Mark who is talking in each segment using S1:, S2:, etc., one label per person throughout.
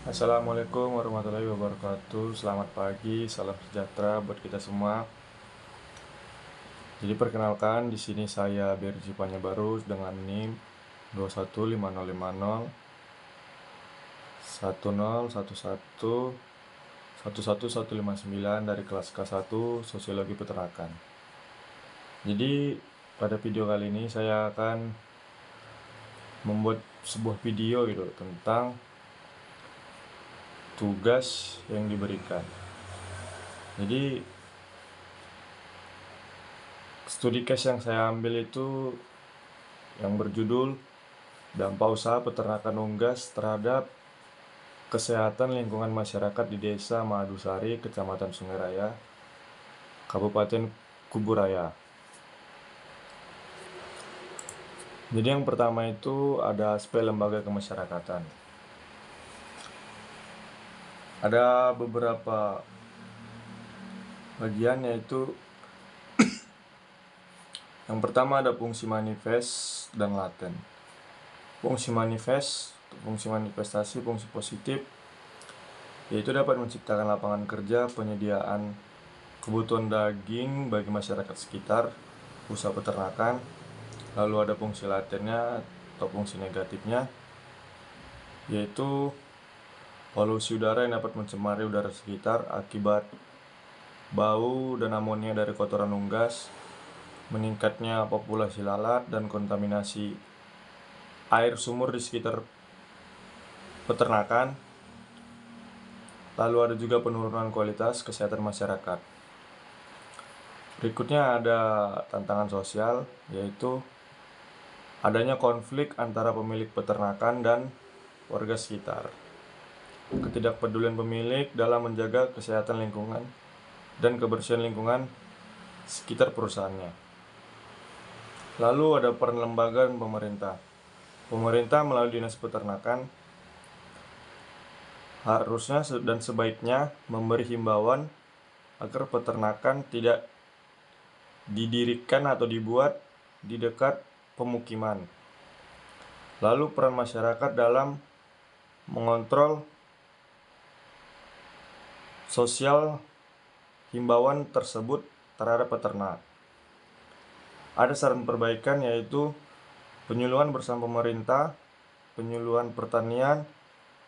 S1: Assalamualaikum warahmatullahi wabarakatuh. Selamat pagi, salam sejahtera buat kita semua. Jadi perkenalkan, di sini saya Berji Panyabaru dengan NIM 215050 10111 dari kelas K1 Sosiologi Peternakan. Jadi pada video kali ini saya akan membuat sebuah video tentang tugas yang diberikan. Jadi studi case yang saya ambil itu yang berjudul Dampak Usaha Peternakan Unggas Terhadap Kesehatan Lingkungan Masyarakat di Desa Madusari, Kecamatan Sungai Raya, Kabupaten Kuburaya. Jadi yang pertama itu ada aspek lembaga kemasyarakatan. Ada beberapa bagian, yaitu yang pertama ada fungsi manifest dan laten. Fungsi manifest, fungsi manifestasi, fungsi positif, yaitu dapat menciptakan lapangan kerja, penyediaan kebutuhan daging bagi masyarakat sekitar usaha peternakan. Lalu ada fungsi latennya atau fungsi negatifnya, yaitu polusi udara yang dapat mencemari udara sekitar akibat bau dan amonia dari kotoran unggas, meningkatnya populasi lalat dan kontaminasi air sumur di sekitar peternakan. Lalu ada juga penurunan kualitas kesehatan masyarakat. Berikutnya ada tantangan sosial, yaitu adanya konflik antara pemilik peternakan dan warga sekitar. Ketidakpedulian pemilik dalam menjaga kesehatan lingkungan dan kebersihan lingkungan sekitar perusahaannya. Lalu ada peran lembaga dan pemerintah. Pemerintah melalui Dinas Peternakan harusnya dan sebaiknya memberi himbauan agar peternakan tidak didirikan atau dibuat di dekat pemukiman. Lalu peran masyarakat dalam mengontrol sosial himbauan tersebut terhadap peternak. Ada saran perbaikan, yaitu penyuluhan bersama pemerintah, penyuluhan pertanian,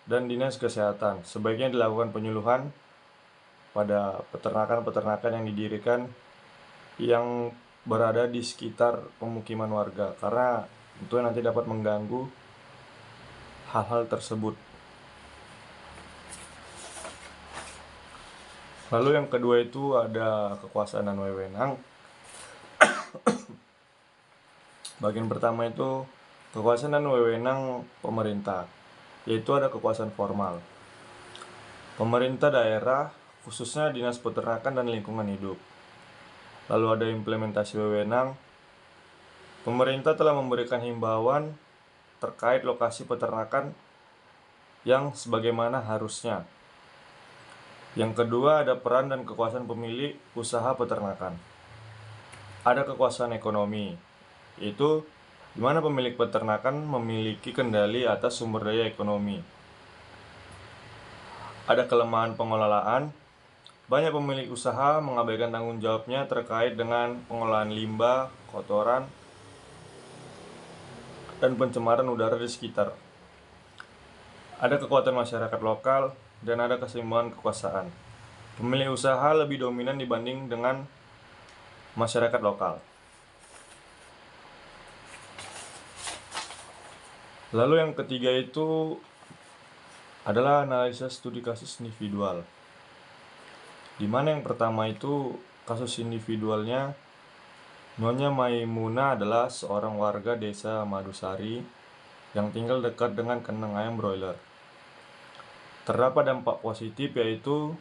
S1: dan dinas kesehatan. Sebaiknya dilakukan penyuluhan pada peternakan-peternakan yang didirikan yang berada di sekitar pemukiman warga, karena itu nanti dapat mengganggu hal-hal tersebut. Lalu yang kedua itu ada kekuasaan dan wewenang. Bagian pertama itu kekuasaan dan wewenang pemerintah, yaitu ada kekuasaan formal. Pemerintah daerah, khususnya Dinas Peternakan dan Lingkungan Hidup. Lalu ada implementasi wewenang. Pemerintah telah memberikan himbauan terkait lokasi peternakan yang sebagaimana harusnya. Yang kedua ada peran dan kekuasaan pemilik usaha peternakan. Ada kekuasaan ekonomi, yaitu di mana pemilik peternakan memiliki kendali atas sumber daya ekonomi. Ada kelemahan pengelolaan. Banyak pemilik usaha mengabaikan tanggung jawabnya terkait dengan pengolahan limbah, kotoran, dan pencemaran udara di sekitar. Ada kekuatan masyarakat lokal dan ada keseimbangan kekuasaan. Pemilik usaha lebih dominan dibanding dengan masyarakat lokal. Lalu yang ketiga itu adalah analisa studi kasus individual, di mana yang pertama itu kasus individualnya, Nyonya Maimunah adalah seorang warga desa Madusari yang tinggal dekat dengan kandang ayam broiler. Terdapat dampak positif, yaitu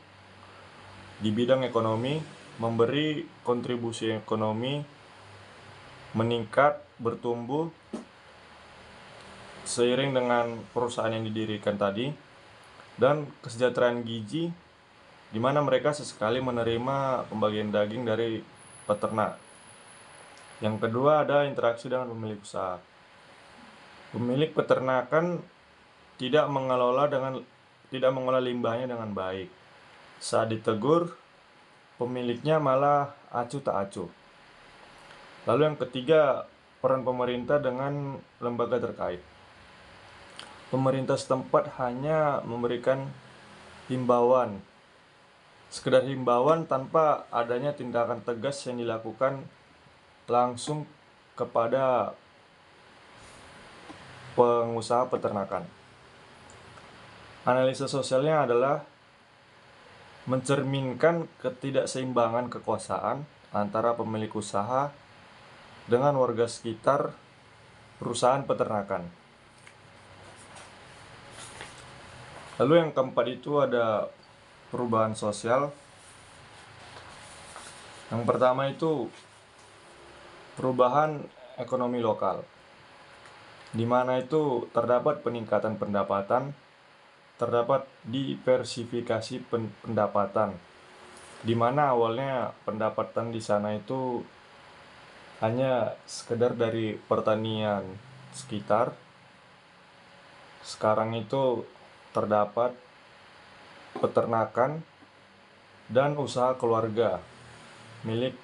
S1: di bidang ekonomi, memberi kontribusi ekonomi meningkat, bertumbuh seiring dengan perusahaan yang didirikan tadi, dan kesejahteraan gizi, di mana mereka sesekali menerima pembagian daging dari peternak. Yang kedua ada interaksi dengan pemilik usaha. Pemilik peternakan tidak mengelola dengan tidak mengolah limbahnya dengan baik. Saat ditegur, pemiliknya malah acuh tak acuh. Lalu yang ketiga, peran pemerintah dengan lembaga terkait. Pemerintah setempat hanya memberikan himbauan, sekedar himbauan tanpa adanya tindakan tegas yang dilakukan langsung kepada pengusaha peternakan. Analisa sosialnya adalah mencerminkan ketidakseimbangan kekuasaan antara pemilik usaha dengan warga sekitar perusahaan peternakan. Lalu yang keempat itu ada perubahan sosial. Yang pertama itu perubahan ekonomi lokal, di mana itu terdapat peningkatan pendapatan, terdapat diversifikasi pendapatan, di mana awalnya pendapatan di sana itu hanya sekedar dari pertanian sekitar. Sekarang itu terdapat peternakan dan usaha keluarga milik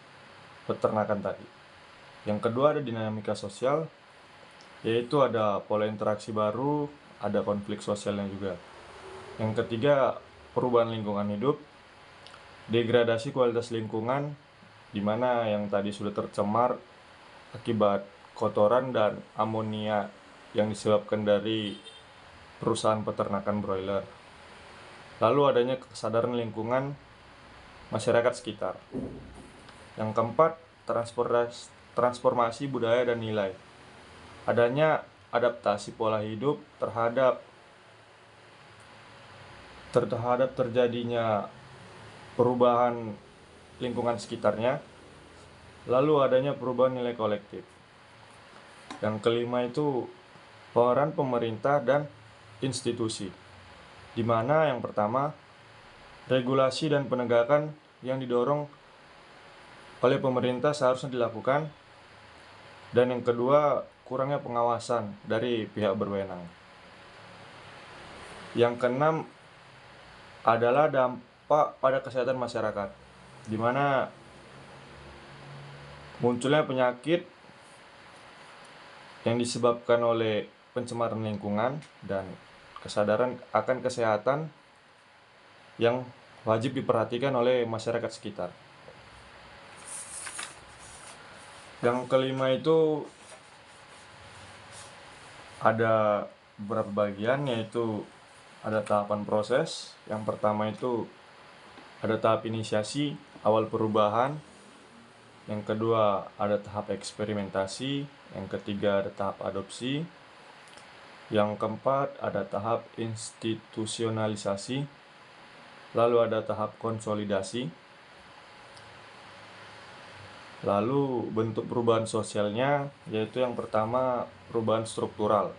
S1: peternakan tadi. Yang kedua ada dinamika sosial, yaitu ada pola interaksi baru, ada konflik sosialnya juga. Yang ketiga, perubahan lingkungan hidup, degradasi kualitas lingkungan, di mana yang tadi sudah tercemar akibat kotoran dan amonia yang disebabkan dari perusahaan peternakan broiler. Lalu adanya kesadaran lingkungan masyarakat sekitar. Yang keempat, transformasi budaya dan nilai. Adanya adaptasi pola hidup terhadap terjadinya perubahan lingkungan sekitarnya. Lalu adanya perubahan nilai kolektif. Yang kelima itu peran pemerintah dan institusi, di mana yang pertama regulasi dan penegakan yang didorong oleh pemerintah seharusnya dilakukan, dan yang kedua kurangnya pengawasan dari pihak berwenang. Yang keenam adalah dampak pada kesehatan masyarakat, di mana munculnya penyakit yang disebabkan oleh pencemaran lingkungan dan kesadaran akan kesehatan yang wajib diperhatikan oleh masyarakat sekitar. Yang kelima itu ada beberapa bagian, yaitu ada tahapan proses. Yang pertama itu ada tahap inisiasi awal perubahan. Yang kedua ada tahap eksperimentasi. Yang ketiga ada tahap adopsi. Yang keempat ada tahap institusionalisasi. Lalu ada tahap konsolidasi. Lalu bentuk perubahan sosialnya, yaitu yang pertama perubahan struktural,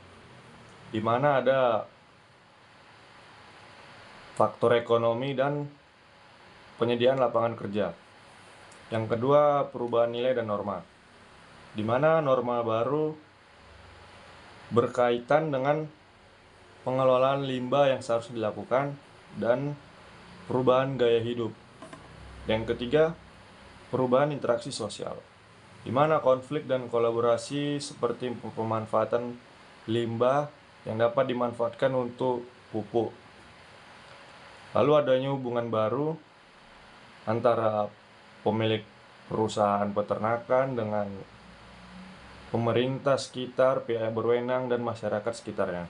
S1: di mana ada faktor ekonomi dan penyediaan lapangan kerja. Yang kedua, perubahan nilai dan norma, di mana norma baru berkaitan dengan pengelolaan limbah yang seharusnya dilakukan dan perubahan gaya hidup. Yang ketiga, perubahan interaksi sosial, di mana konflik dan kolaborasi seperti pemanfaatan limbah yang dapat dimanfaatkan untuk pupuk. Lalu adanya hubungan baru antara pemilik perusahaan peternakan dengan pemerintah sekitar, pihak berwenang, dan masyarakat sekitarnya.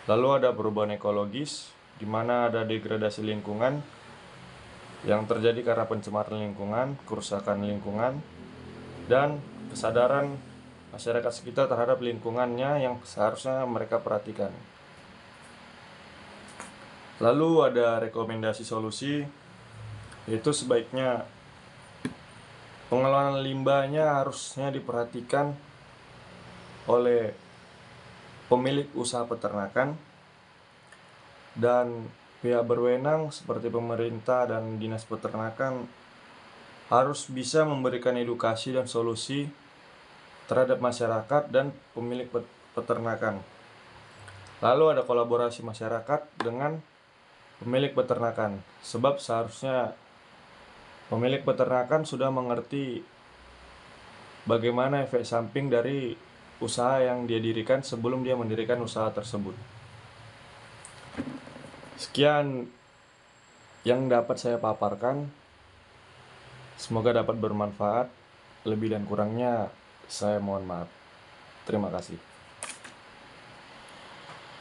S1: Lalu ada perubahan ekologis, di mana ada degradasi lingkungan yang terjadi karena pencemaran lingkungan, kerusakan lingkungan, dan kesadaran masyarakat sekitar terhadap lingkungannya yang seharusnya mereka perhatikan. Lalu ada rekomendasi solusi, yaitu sebaiknya pengelolaan limbahnya harusnya diperhatikan oleh pemilik usaha peternakan dan pihak berwenang seperti pemerintah dan dinas peternakan harus bisa memberikan edukasi dan solusi terhadap masyarakat dan pemilik peternakan. Lalu ada kolaborasi masyarakat dengan pemilik peternakan, sebab seharusnya pemilik peternakan sudah mengerti bagaimana efek samping dari usaha yang dia dirikan sebelum dia mendirikan usaha tersebut. Sekian yang dapat saya paparkan. Semoga dapat bermanfaat. Lebih dan kurangnya saya mohon maaf. Terima kasih.